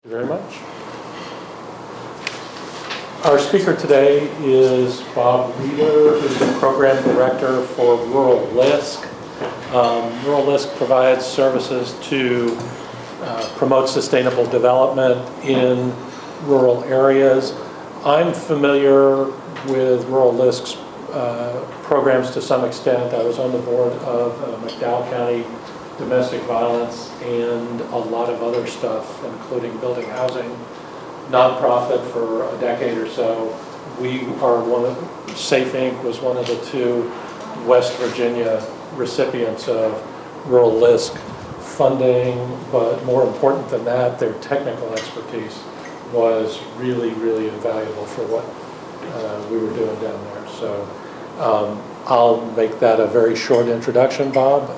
Thank you very much. Our speaker today is Bob Wheeler, who's the Program Director for Rural LISC. Rural LISC provides services to promote sustainable development in rural areas. I'm familiar with Rural LISC's programs to some extent. I was on the board of McDowell County Domestic Violence and a lot of other stuff, including building housing, nonprofit for a decade or so. We are one of, Safe Inc. was one of the two West Virginia recipients of Rural LISC funding, but more important than that, their technical expertise was really, really invaluable for what we were doing down there. So I'll make that a very short introduction, Bob.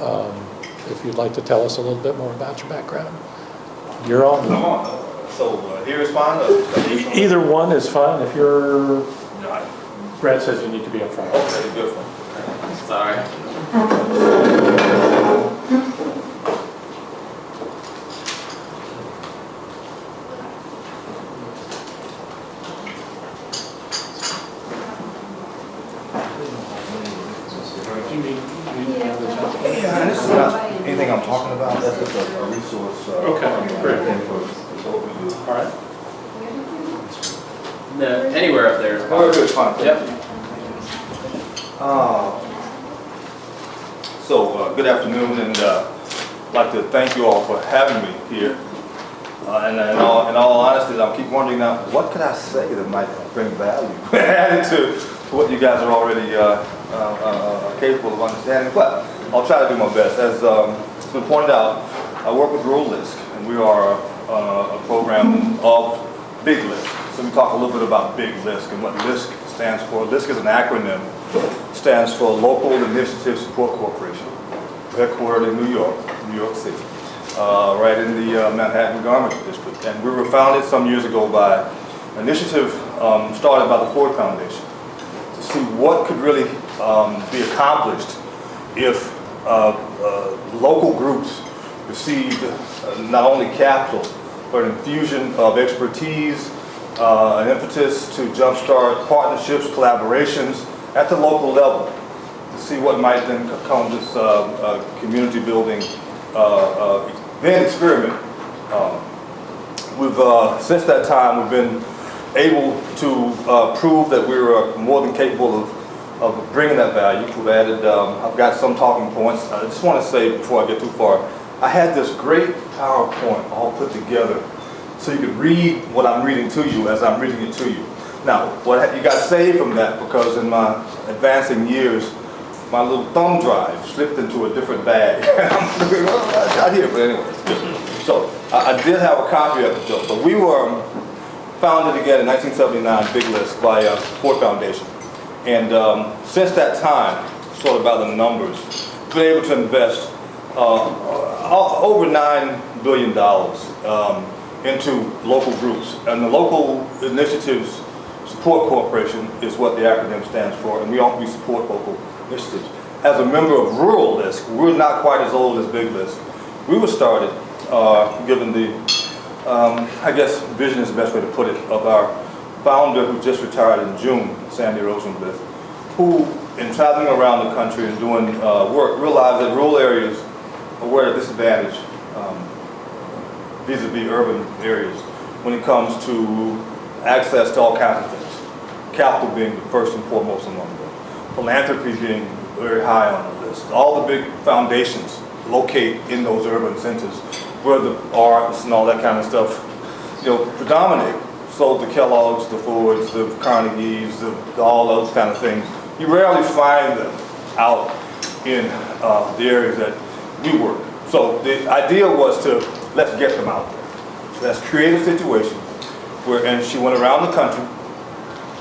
If you'd like to tell us a little bit more about your background. You're on. Come on. So here is fine? Either one is fine. If you're... Brad says you need to be up front. Okay, good one. Sorry. Yeah, and this is not anything I'm talking about. That's just a resource. Okay, great. So what we do. All right. No, anywhere up there is Oh, good, fine. Yep. Good afternoon, and I'd like to thank you all for having me here. And in all honesty, I keep wondering now, what could I say that might bring value added to what you guys are already capable of understanding? But I'll try to do my best. As it's been pointed out, I work with Rural LISC, and we are a program of Big LISC. So we talk a little bit about Big LISC and what LISC stands for. LISC is an acronym. It stands for Local Initiative Support Corporation, headquartered in New York City, right in the Manhattan Garment District. And we were founded some years ago by an initiative started by the Ford Foundation to see what could really be accomplished if local groups received not only capital, but an infusion of expertise, an impetus to jumpstart partnerships, collaborations at the local level to see what might then come this community building then experiment. Since that time, we've been able to prove that we're more than capable of bringing that value. We've added, I've got some talking points. I just want to say before I get too far, I had this great PowerPoint all put together so you could read what I'm reading to you as I'm reading it to you. Now, what you got saved from that, because in my advancing years, my little thumb drive slipped into a different bag. I'm looking, well, not here, but anyway. So I did have a copy of it, but we were founded again in 1979, Big LISC, by Ford Foundation. And since that time, sort of by the numbers, we've been able to invest over $9 billion into local groups. And the Local Initiatives Support Corporation is what the acronym stands for, and we support local initiatives. As a member of Rural LISC, we're not quite as old as Big LISC. We were started, given the, I guess vision is the best way to put it, of our founder who just retired in June, Sandy Rosenblith, who, in traveling around the country and doing work, realized that rural areas are at a disadvantage vis-a-vis urban areas when it comes to access to all kinds of things. Capital being the first and foremost among them. Philanthropy being very high on the list. All the big foundations locate in those urban centers where the arts and all that kind of stuff, predominate. So the Kellogg's, the Fords, the Carnegies, all those kind of things, you rarely find them out in the areas that we work. So the idea was to let's get them out there. So let's create a situation where, and she went around the country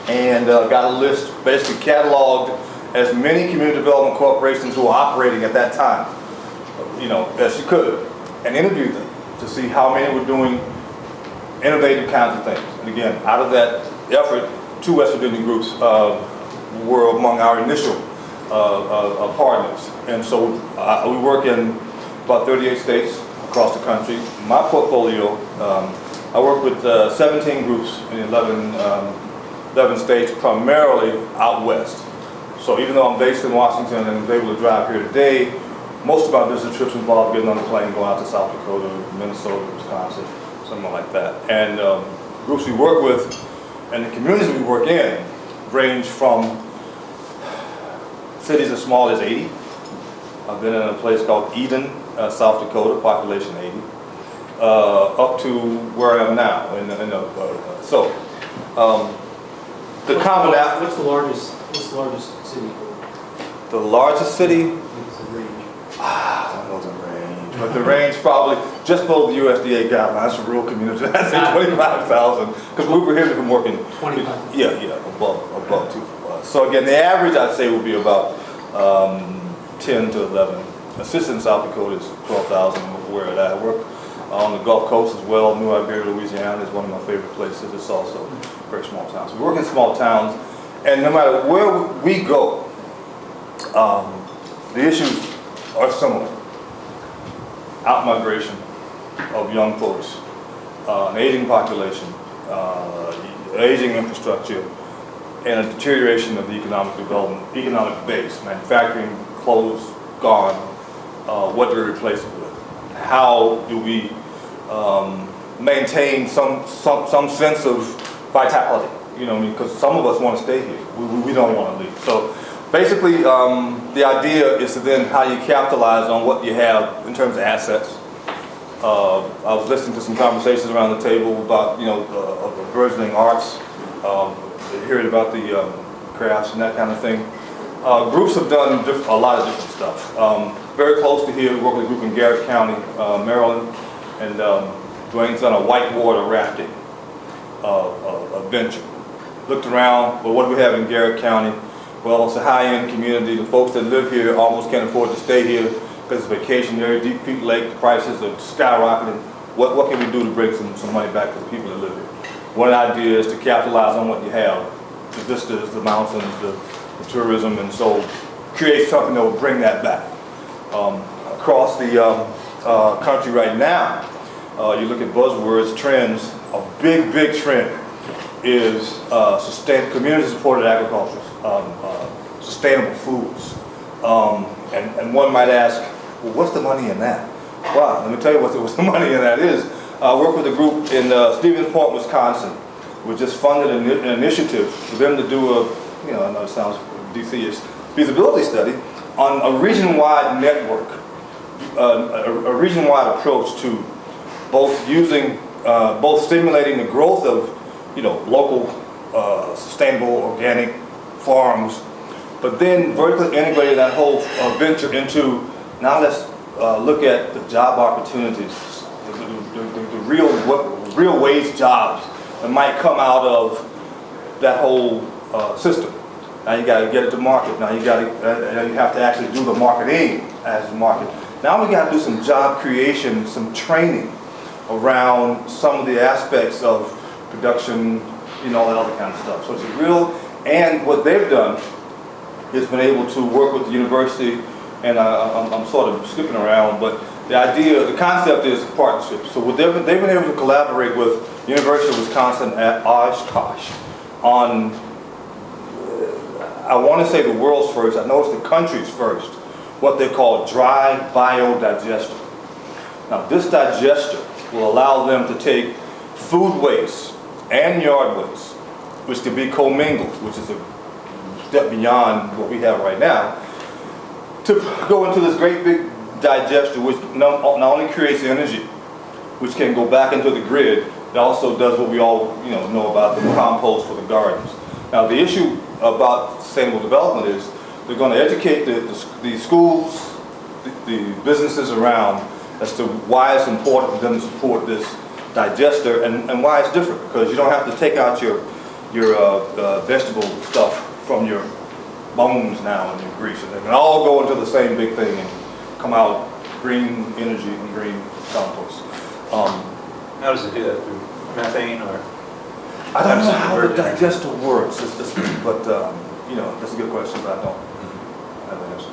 and got a list, basically cataloged as many community development corporations who were operating at that time, as she could, and interviewed them to see how many were doing innovative kinds of things. And again, out of that effort, 2 West Virginia groups were among our initial partners. And so we work in about 38 states across the country. My portfolio I work with 17 groups in 11 states, primarily out west. So even though I'm based in Washington and was able to drive here today, most of my business trips involve getting on a plane, going out to South Dakota, Minnesota, Wisconsin, something like that. And groups we work with and the communities we work in range from cities as small as 80. I've been in a place called Eden, South Dakota, population 80, up to where I am now. What's the largest city? The largest city? What's the range? I don't know the range, but the range probably just below the USDA guidelines for rural communities. I'd say 25,000, because we were here from working. 25. Yeah, above two. So again, the average I'd say would be about 10 to 11. Assistant in South Dakota is 12,000. Where I work on the Gulf Coast as well. New Iberia, Louisiana is one of my favorite places. It's also a very small town. So we work in small towns, and no matter where we go, the issues are similar. Out-migration of young folks, an aging population, aging infrastructure, and a deterioration of the economic development, economic base, manufacturing, clothes, gone, what do we replace it with? How do we maintain some sense of vitality? You know, because some of us want to stay here. We don't want to leave. So basically, the idea is to then how you capitalize on what you have in terms of assets. I was listening to some conversations around the table about, the burgeoning arts, hearing about the crafts and that kind of thing. Groups have done a lot of different stuff. Very close to here, we work with a group in Garrett County, Maryland, and Dwayne's done a whitewater rafting adventure. Looked around, well, what do we have in Garrett County? Well, it's a high-end community. The folks that live here almost can't afford to stay here because it's a vacation area, Deep Creek Lake, the prices are skyrocketing. What can we do to bring some money back to the people that live here? One idea is to capitalize on what you have, the vistas, the mountains, the tourism, and so create something that will bring that back. Across the country right now, you look at buzzwords, trends, a big trend is community-supported agriculture, sustainable foods. And one might ask, well, what's the money in that? Well, let me tell you what the money in that is. I work with a group in Stevens Point, Wisconsin. We just funded an initiative for them to do I know it sounds DC-ish, feasibility study on a region-wide network, a region-wide approach to both stimulating the growth of, local, sustainable, organic farms, but then vertically integrating that whole venture into, now let's look at the job opportunities, the real wage jobs that might come out of that whole system. Now you got to get it to market. Now you have to actually do the marketing as the market. Now we got to do some job creation, some training around some of the aspects of production, all that other kind of stuff. So it's and what they've done is been able to work with the university, and I'm sort of skipping around, but the concept is partnership. So they've been able to collaborate with the University of Wisconsin at Oshkosh on, I want to say the world's first, I know it's the country's first, what they call dry biodigester. Now this digester will allow them to take food waste and yard waste, which can be commingled, which is a step beyond what we have right now, to go into this great big digester, which not only creates energy, which can go back into the grid, it also does what we all know about the compost for the gardens. Now the issue about sustainable development is they're going to educate the schools, the businesses around as to why it's important for them to support this digester and why it's different, because you don't have to take out your vegetable stuff from your bones now and your grease, and they can all go into the same big thing and come out green energy and green compost. How does it do that? Through methane or? I don't know how the digester works, but that's a good question, but I don't have an answer.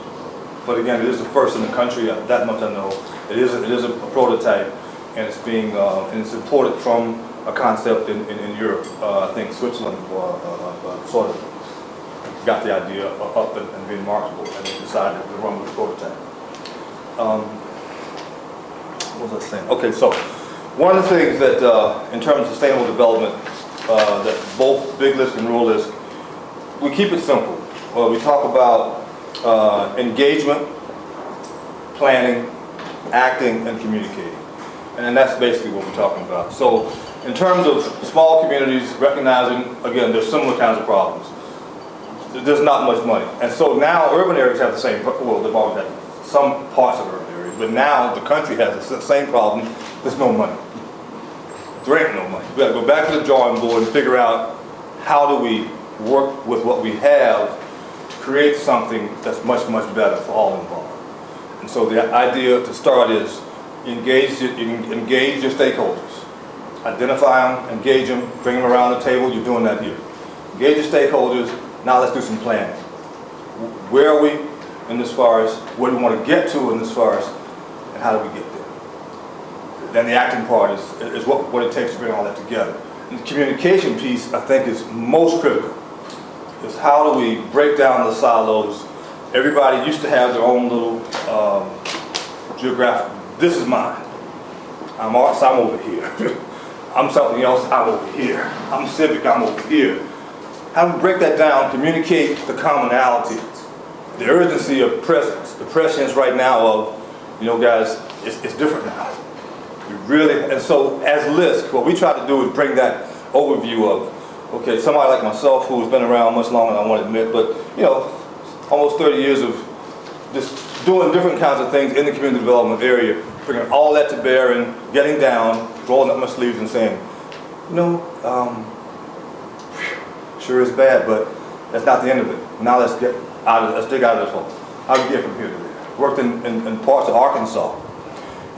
But again, it is the first in the country. That much I know. It is a prototype, and it's being and it's imported from a concept in Europe. I think Switzerland sort of got the idea up and being marketable, and they decided to run with the prototype. What was I saying? Okay, so one of the things that in terms of sustainable development, that both Big LISC and Rural LISC, we keep it simple. We talk about engagement, planning, acting, and communicating. And that's basically what we're talking about. So in terms of small communities, recognizing, again, there's similar kinds of problems. There's not much money. And so now urban areas have the same, well, they've always had some parts of urban areas, but now the country has the same problem. There's no money. There ain't no money. We got to go back to the drawing board and figure out how do we work with what we have to create something that's much, much better for all involved. And so the idea to start is engage your stakeholders. Identify them, engage them, bring them around the table. You're doing that here. Engage your stakeholders. Now let's do some planning. Where are we in as far as where do we want to get to in as far as, and how do we get there? Then the acting part is what it takes to bring all that together. And the communication piece, I think, is most critical. Is how do we break down the silos? Everybody used to have their own little geographic, this is mine. I'm arts, I'm over here. I'm something else, I'm over here. I'm civic, I'm over here. How do we break that down, communicate the commonality, the urgency of presence, the prescience right now of, you know, guys, it's different now. We really, and so as LISC, what we try to do is bring that overview of, okay, somebody like myself who's been around much longer than I want to admit, but, you know, almost 30 years of just doing different kinds of things in the community development area, bringing all that to bear and getting down, rolling up my sleeves and saying, you know, sure is bad, but that's not the end of it. Now let's get out of, let's dig out of this hole. How do we get from here to there? Worked in parts of Arkansas,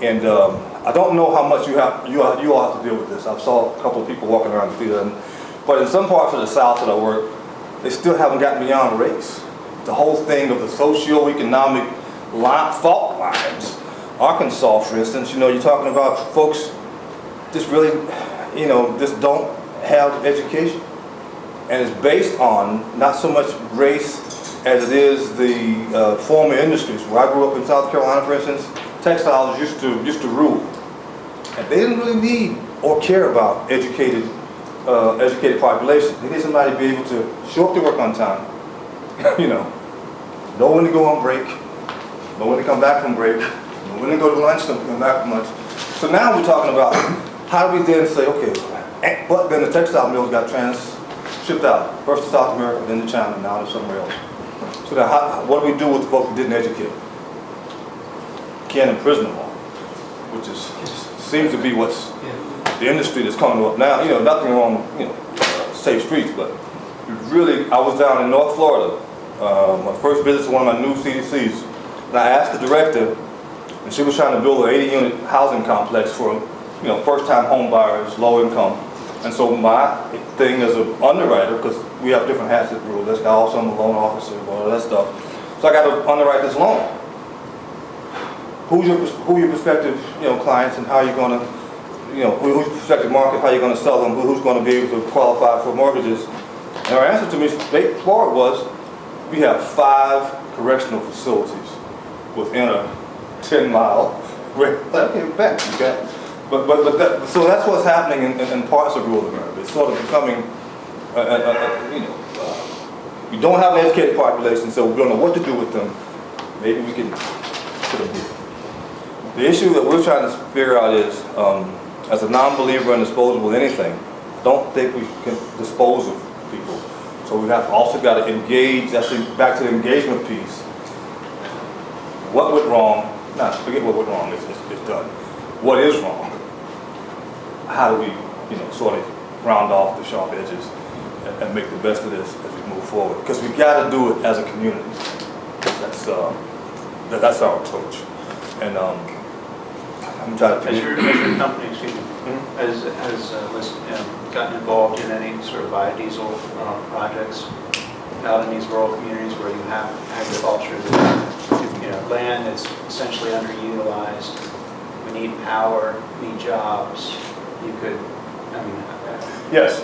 and I don't know how much you all have to deal with this. I saw a couple of people walking around the field, but in some parts of the South that I work, they still haven't gotten beyond race. The whole thing of the socio-economic fault lines. Arkansas, for instance, you know, you're talking about folks just really, you know, just don't have education. And it's based on not so much race as it is the former industries. Where I grew up in South Carolina, for instance, textiles used to rule. And they didn't really need or care about educated population. They need somebody to be able to show up to work on time, you know when to go on break, know when to come back from break, know when to go to lunch, know when to come back from lunch. So now we're talking about how do we then say, okay, but then the textile mills got shipped out, first to South America, then to China, now to somewhere else. So now what do we do with the folks who didn't educate? Can't imprison them all, which seems to be what's the industry that's coming up now. You know, nothing wrong with, you know, safe streets, but really, I was down in North Florida, my first visit to one of my new CDCs, and I asked the director, and she was trying to build an 80-unit housing complex for, you know, first-time home buyers, low income. And so my thing as an underwriter, because we have different hats at Rural LISC, I also am a loan officer, all that stuff. So I got to underwrite this loan. Who are your prospective, you know, clients, and how are you going to, you know, who's your prospective market, how are you going to sell them, who's going to be able to qualify for mortgages? And her answer to me straightforward was, we have 5 correctional facilities within a 10-mile range. Okay, back, okay. So that's what's happening in parts of rural America. It's sort of becoming, you know, we don't have an educated population, so we don't know what to do with them. Maybe we can put them here. The issue that we're trying to figure out is, as a non-believer in disposable anything, don't think we can dispose of people. So we have also got to engage. That's back to the engagement piece. What went wrong? Nah, forget what went wrong. It's done. What is wrong? How do we, you know, sort of round off the sharp edges and make the best of this as we move forward? Because we got to do it as a community. That's our approach. And I'm trying to. Has your company, excuse me, has LISC gotten involved in any sort of biodiesel projects out in these rural communities where you have agriculture, you know, land that's essentially underutilized? need power, need jobs, you could, I mean. Yes.